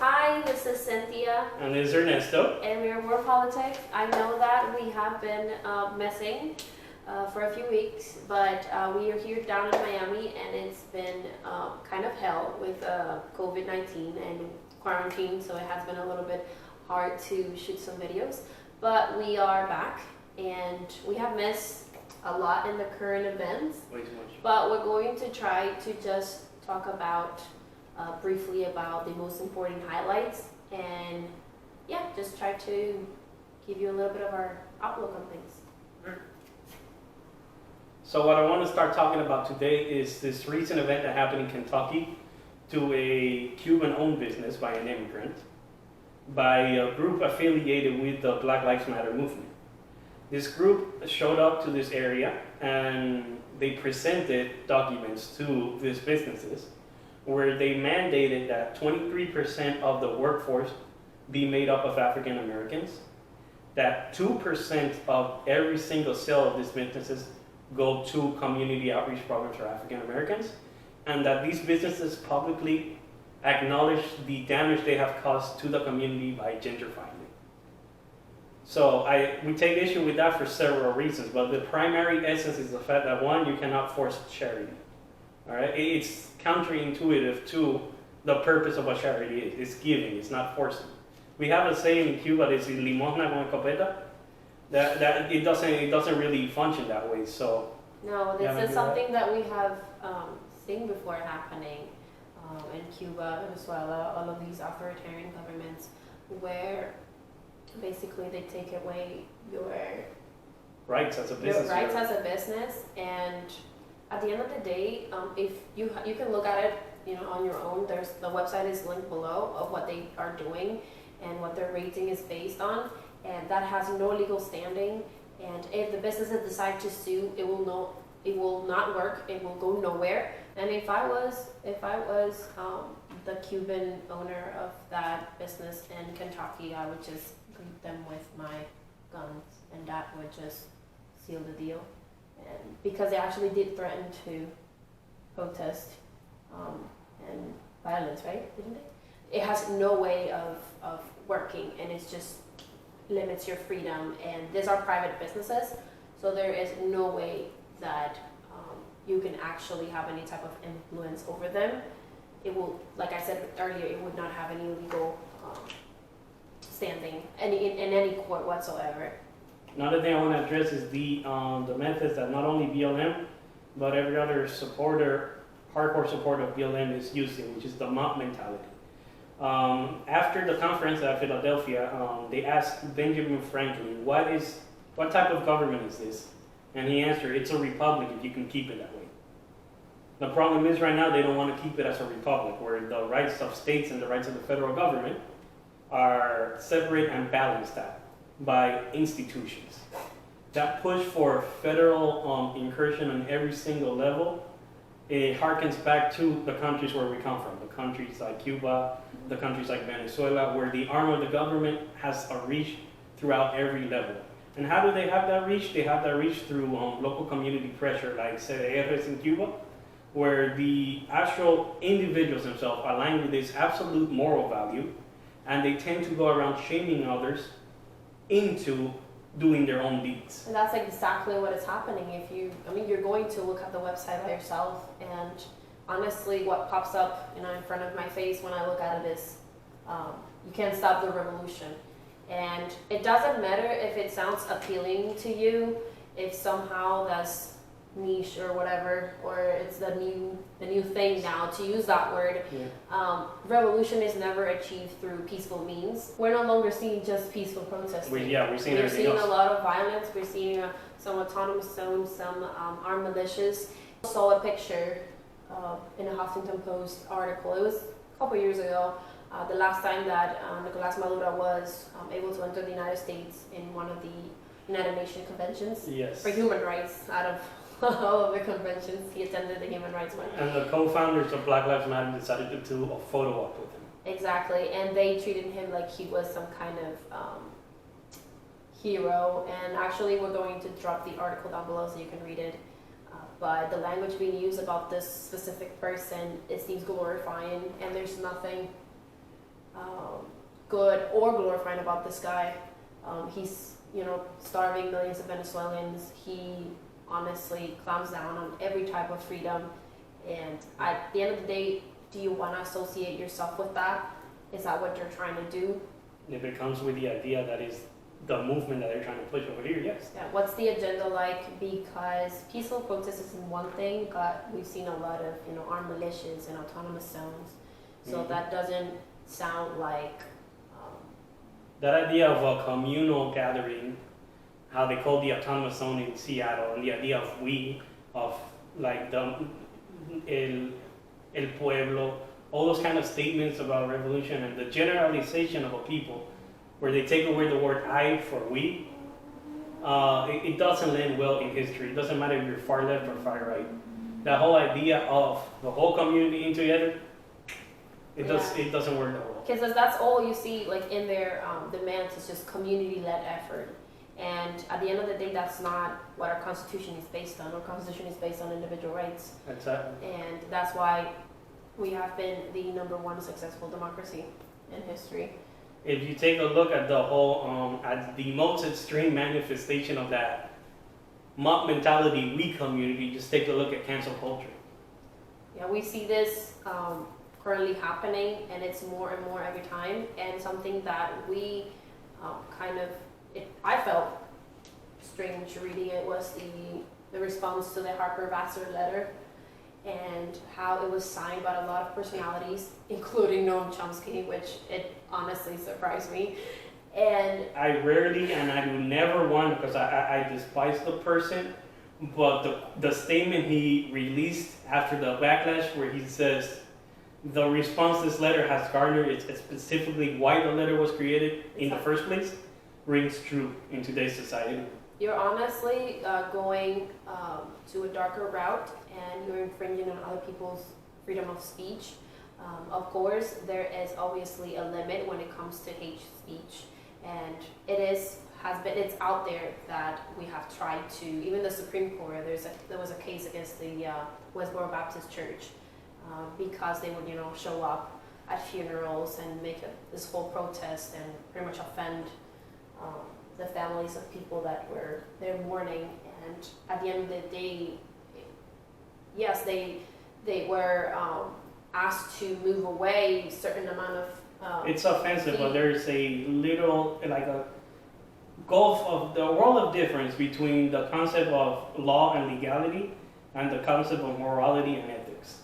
Hi, this is Cynthia. And this is Ernesto. And we are War Politics. I know that we have been missing for a few weeks, but we are here down in Miami, and it's been kind of hell with COVID-19 and quarantine, so it has been a little bit hard to shoot some videos. But we are back, and we have missed a lot in the current events. Way too much. But we're going to try to just talk about briefly about the most important highlights, and yeah, just try to give you a little bit of our outlook on things. So what I want to start talking about today is this recent event that happened in Kentucky to a Cuban-owned business by an immigrant, by a group affiliated with the Black Lives Matter movement. This group showed up to this area and they presented documents to these businesses where they mandated that 23% of the workforce be made up of African Americans, that 2% of every single sale of these businesses go to community outreach programs for African Americans, and that these businesses publicly acknowledge the damage they have caused to the community by gentrifying it. So we take issue with that for several reasons, but the primary essence is the fact that, one, you cannot force charity. All right, it's counterintuitive to the purpose of what charity is. It's giving, it's not forcing. We have a saying in Cuba, it's limosna con escopeta, that it doesn't really function that way. So no, this is something that we have seen before happening in Cuba, Venezuela, all of these authoritarian governments, where basically they take away your rights as a business. Your rights as a business, and at the end of the day, if you can look at it, on your own. The website is linked below of what they are doing and what their rating is based on, and that has no legal standing. And if the businesses decide to sue, it will not work. It will go nowhere. And if I was the Cuban owner of that business in Kentucky, I would just greet them with my guns, and that would just seal the deal. And because they actually did threaten to protest and violence, right? Didn't they? It has no way of working, and it just limits your freedom. And these are private businesses, so there is no way that you can actually have any type of influence over them. It will, like I said earlier, it would not have any legal standing in any court whatsoever. Another thing I want to address is the methods that not only BLM, but every other hardcore supporter of BLM is using, which is the mob mentality. After the conference at Philadelphia, they asked Benjamin Franklin, what type of government is this? And he answered, it's a republic if you can keep it that way. The problem is right now they don't want to keep it as a republic, where the rights of states and the rights of the federal government are separate and balanced out by institutions. That push for federal incursion on every single level, it harkens back to the countries where we come from, the countries like Cuba, the countries like Venezuela, where the arm of the government has a reach throughout every level. And how do they have that reach? They have that reach through local community pressure, like CDRs in Cuba, where the actual individuals themselves align with this absolute moral value, and they tend to go around shaming others into doing their own deeds. And that's exactly what is happening. You're going to look at the website by yourself, and honestly, what pops up, in front of my face when I look at it is, you can't stop the revolution. And it doesn't matter if it sounds appealing to you, if somehow that's niche or whatever, or it's the new thing now to use that word. Yeah. Revolution is never achieved through peaceful means. We're no longer seeing just peaceful protesting. We're seeing a lot of violence. We're seeing some autonomous zones, some armed militias. I saw a picture in a Huffington Post article. It was a couple years ago. The last time that Nicolás Maduro was able to enter the United States in one of the United Nations conventions. Yes. For human rights, out of all of the conventions, he attended the human rights one. And the co-founders of Black Lives Matter decided to do a photo op with him. Exactly, and they treated him like he was some kind of hero. And actually, we're going to drop the article down below so you can read it. But the language being used about this specific person, it seems glorifying, and there's nothing good or glorifying about this guy. He's, starving millions of Venezuelans. He honestly clamps down on every type of freedom. And at the end of the day, do you want to associate yourself with that? Is that what you're trying to do? If it comes with the idea that is the movement that they're trying to push over here, yes. Yeah, what's the agenda like? Because peaceful protest is one thing, but we've seen a lot of, armed militias and autonomous zones. So that doesn't sound like... that idea of a communal gathering, how they call the autonomous zone in Seattle, and the idea of we, of like el pueblo, all those kind of statements about revolution and the generalization of a people, where they take away the word I for we, it doesn't land well in history. It doesn't matter if you're far left or far right. That whole idea of the whole community in together, it doesn't work that well. Because that's all you see, like in their demands, is just community-led effort. And at the end of the day, that's not what our Constitution is based on. Our Constitution is based on individual rights. Exactly. And that's why we have been the #1 successful democracy in history. If you take a look at the whole, at the most extreme manifestation of that mob mentality, we community, just take a look at cancel culture. Yeah, we see this currently happening, and it's more and more every time. And something that we I felt strange reading it was the response to the Harper Vassar letter, and how it was signed by a lot of personalities, including Noam Chomsky, which it honestly surprised me. And I rarely, and I do never want, because I despise the person, but the statement he released after the backlash, where he says the response this letter has garnered, it's specifically why the letter was created in the first place, rings true in today's society. You're honestly going to a darker route, and you're infringing on other people's freedom of speech. Of course, there is obviously a limit when it comes to hate speech, and it's out there that we have tried to, even the Supreme Court, there was a case against the Westboro Baptist Church because they would, show up at funerals and make this whole protest and pretty much offend the families of people that were there mourning. And at the end of the day, yes, they were asked to move away a certain amount of it's offensive, but there's a little, like a gulf of the world of difference between the concept of law and legality and the concept of morality and ethics.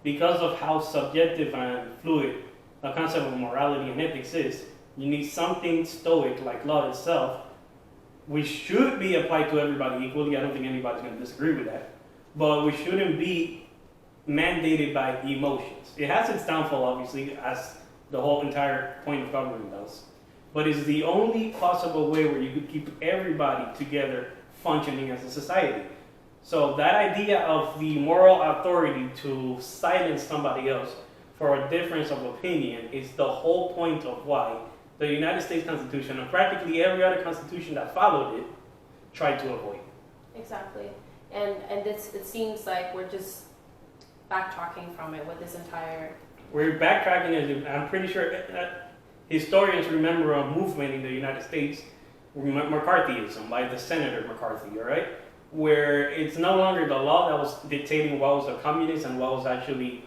Because of how subjective and fluid the concept of morality and ethics is, you need something stoic like law itself, which should be applied to everybody equally. I don't think anybody's going to disagree with that. But we shouldn't be mandated by emotions. It has its downfall, obviously, as the whole entire point of government does. But it's the only possible way where you could keep everybody together functioning as a society. So that idea of the moral authority to silence somebody else for a difference of opinion is the whole point of why the United States Constitution, and practically every other constitution that followed it, tried to avoid. Exactly. And it seems like we're just backtracking from it with this entire... We're backtracking, as I'm pretty sure historians remember a movement in the United States, McCarthyism, by the Senator McCarthy, all right? Where it's no longer the law that was dictating what was a communist and what was actually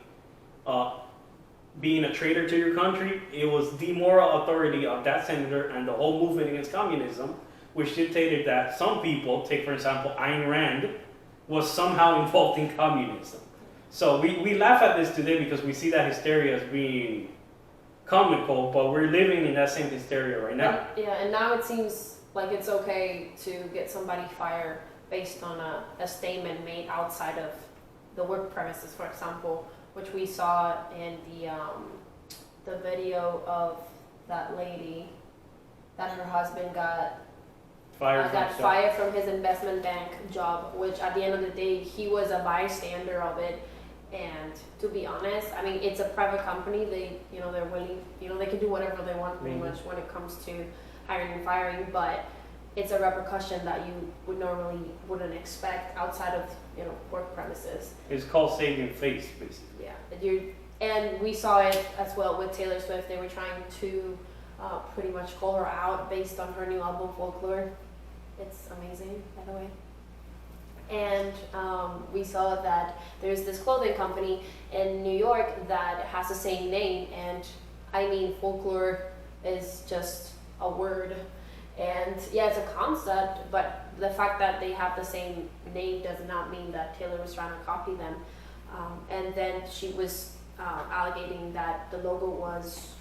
being a traitor to your country. It was the moral authority of that senator and the whole movement against communism, which dictated that some people, take for example Ayn Rand, was somehow involved in communism. So we laugh at this today because we see that hysteria as being comical, but we're living in that same hysteria right now. And now it seems like it's okay to get somebody fired based on a statement made outside of the work premises, for example, which we saw in the video of that lady, that her husband got fired from his investment bank job, which at the end of the day, he was a bystander of it. And to be honest, I mean, it's a private company. They're willing, they can do whatever they want pretty much when it comes to hiring and firing, but it's a repercussion that you wouldn't expect outside of, work premises. It's called saving face, basically. Yeah, and we saw it as well with Taylor Swift. They were trying to pretty much call her out based on her new album Folklore. It's amazing, by the way. And we saw that there's this clothing company in New York that has the same name, and I mean, folklore is just a word, and yeah, it's a concept, but the fact that they have the same name does not mean that Taylor was trying to copy them. And then she was alleging that the logo was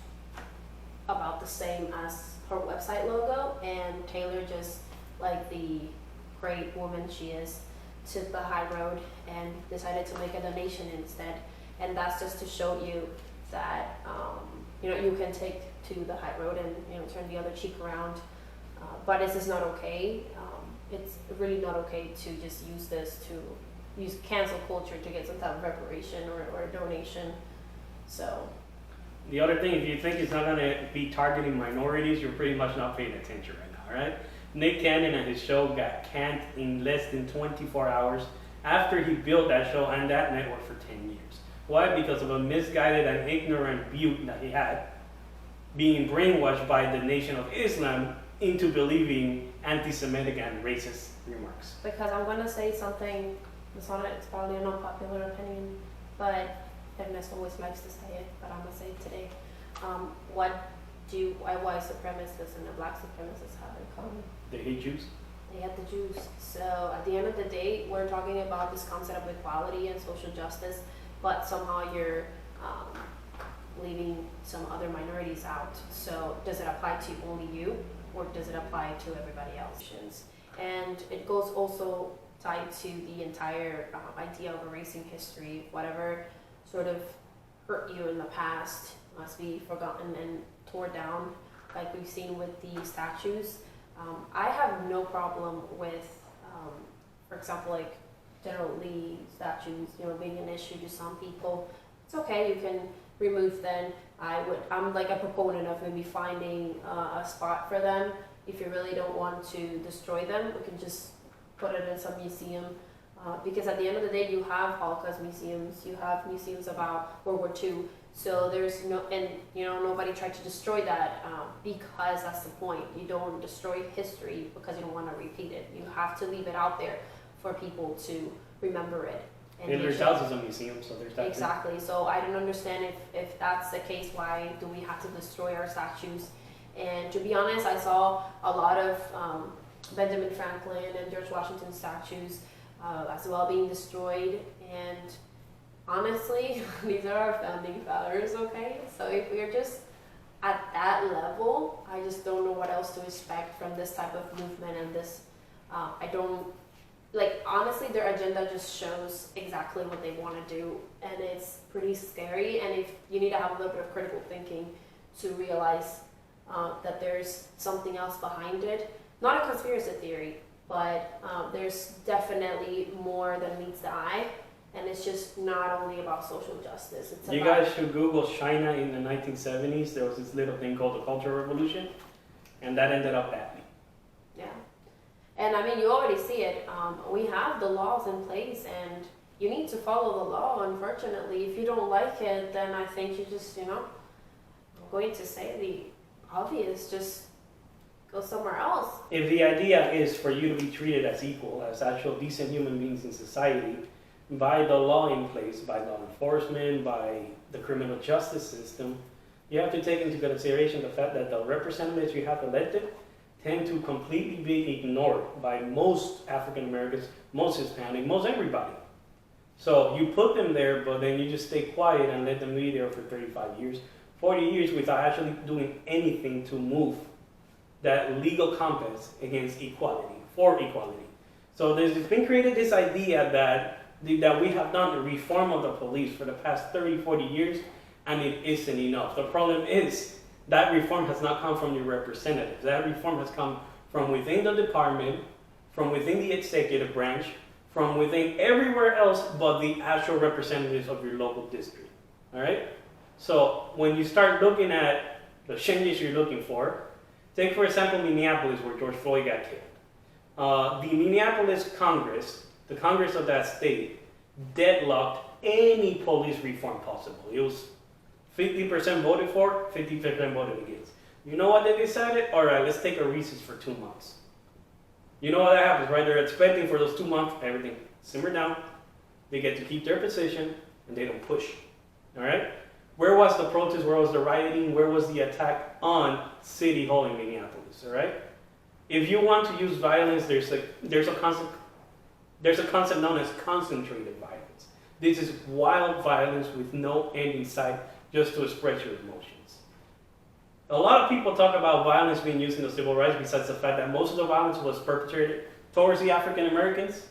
about the same as her website logo, and Taylor, just like the great woman she is, took the high road and decided to make a donation instead. And that's just to show you that you can take to the high road and turn the other cheek around. But this is not okay. It's really not okay to just use cancel culture to get some type of reparation or a donation. So The other thing, if you think it's not going to be targeting minorities, you're pretty much not paying attention right now, right? Nick Cannon and his show got canned in less than 24 hours after he built that show and that network for 10 years. Why? Because of a misguided and ignorant view that he had, being brainwashed by the Nation of Islam into believing anti-Semitic and racist remarks. because I'm going to say something, it's probably an unpopular opinion, but Ernest always likes to say it, but I'm going to say it today. What do white supremacists and the black supremacists have in common? They hate Jews. They hate the Jews. So at the end of the day, we're talking about this concept of equality and social justice, but somehow you're leaving some other minorities out. So does it apply to only you, or does it apply to everybody else? And it goes also tied to the entire idea of erasing history. Whatever sort of hurt you in the past must be forgotten and torn down, like we've seen with the statues. I have no problem with, for example, like General Lee statues, being an issue to some people. It's okay, you can remove them. I'm like a proponent of maybe finding a spot for them. If you really don't want to destroy them, we can just put it in some museum. Because at the end of the day, you have Holocaust museums, you have museums about World War II. So there's nobody tried to destroy that because that's the point. You don't destroy history because you don't want to repeat it. You have to leave it out there for people to remember it. And there's thousands of museums, so there's that. Exactly. So I don't understand if that's the case, why do we have to destroy our statues? And to be honest, I saw a lot of Benjamin Franklin and George Washington statues as well being destroyed. And honestly, these are our founding fathers, okay? So if we're just at that level, I just don't know what else to expect from this type of movement and this, honestly, their agenda just shows exactly what they want to do, and it's pretty scary. And if you need to have a little bit of critical thinking to realize that there's something else behind it, not a conspiracy theory, but there's definitely more than meets the eye, and it's just not only about social justice. It's you guys should Google China in the 1970s. There was this little thing called the Cultural Revolution, and that ended up badly. Yeah. And I mean, you already see it. We have the laws in place, and you need to follow the law. Unfortunately, if you don't like it, then I think you just, I'm going to say the obvious, just go somewhere else. If the idea is for you to be treated as equal, as actual decent human beings in society, by the law in place, by law enforcement, by the criminal justice system, you have to take into consideration the fact that the representatives you have elected tend to completely be ignored by most African Americans, most Hispanic, most everybody. So you put them there, but then you just stay quiet and let them be there for 35 years, 40 years without actually doing anything to move that legal compass against equality, for equality. So there's been created this idea that we have done a reform of the police for the past 30, 40 years, and it isn't enough. The problem is that reform has not come from your representatives. That reform has come from within the department, from within the executive branch, from within everywhere else but the actual representatives of your local district. All right? So when you start looking at the changes you're looking for, take for example Minneapolis, where George Floyd got killed. The Minneapolis Congress, the Congress of that state, deadlocked any police reform possible. It was 50% voted for, 50% voted against. You know what they decided? All right, let's take a recess for 2 months. You know what that happens, right? They're expecting for those 2 months, everything simmer down. They get to keep their position, and they don't push. All right? Where was the protest? Where was the rioting? Where was the attack on City Hall in Minneapolis? All right? If you want to use violence, there's a concept known as concentrated violence. This is wild violence with no end in sight, just to express your emotions. A lot of people talk about violence being used in the civil rights, besides the fact that most of the violence was perpetrated towards the African Americans.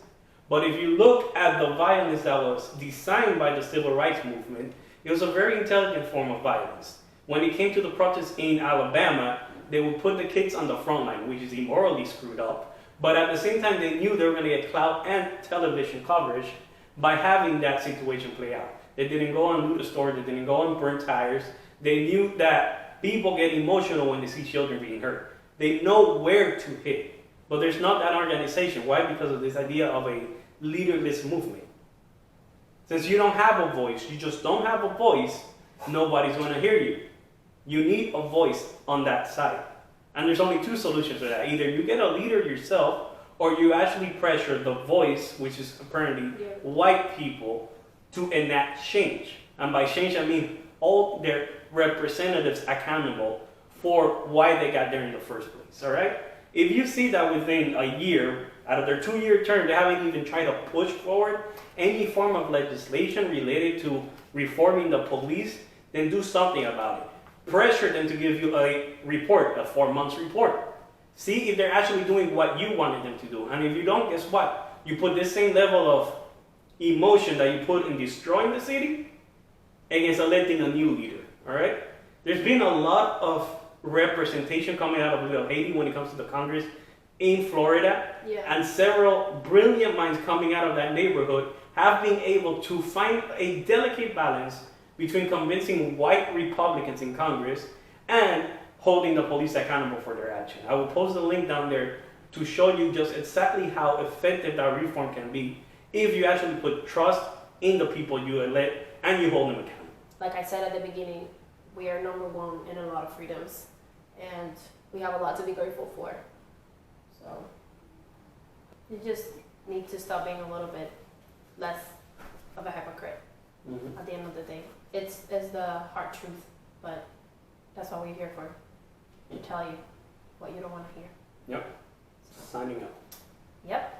But if you look at the violence that was designed by the civil rights movement, it was a very intelligent form of violence. When it came to the protests in Alabama, they would put the kids on the front line, which is immorally screwed up. But at the same time, they knew they were going to get clout and television coverage by having that situation play out. They didn't go and loot a store. They didn't go and burn tires. They knew that people get emotional when they see children being hurt. They know where to hit. But there's not that organization. Why? Because of this idea of a leaderless movement. Since you don't have a voice, you just don't have a voice, nobody's going to hear you. You need a voice on that side. And there's only two solutions to that. Either you get a leader yourself, or you actually pressure the voice, which is apparently white people, to enact change. And by change, I mean hold their representatives accountable for why they got there in the first place. All right? If you see that within a year, out of their 2-year term, they haven't even tried to push forward any form of legislation related to reforming the police, then do something about it. Pressure them to give you a report, a 4-month report. See if they're actually doing what you wanted them to do. And if you don't, guess what? You put this same level of emotion that you put in destroying the city against electing a new leader. All right? There's been a lot of representation coming out of Little Haiti when it comes to the Congress in Florida, and several brilliant minds coming out of that neighborhood have been able to find a delicate balance between convincing white Republicans in Congress and holding the police accountable for their action. I will post the link down there to show you just exactly how effective that reform can be if you actually put trust in the people you elect and you hold them accountable. Like I said at the beginning, we are number one in a lot of freedoms, and we have a lot to be grateful for. So you just need to stop being a little bit less of a hypocrite. At the end of the day, it's the hard truth, but that's what we're here for, to tell you what you don't want to hear. Yep. Signing up. Yep.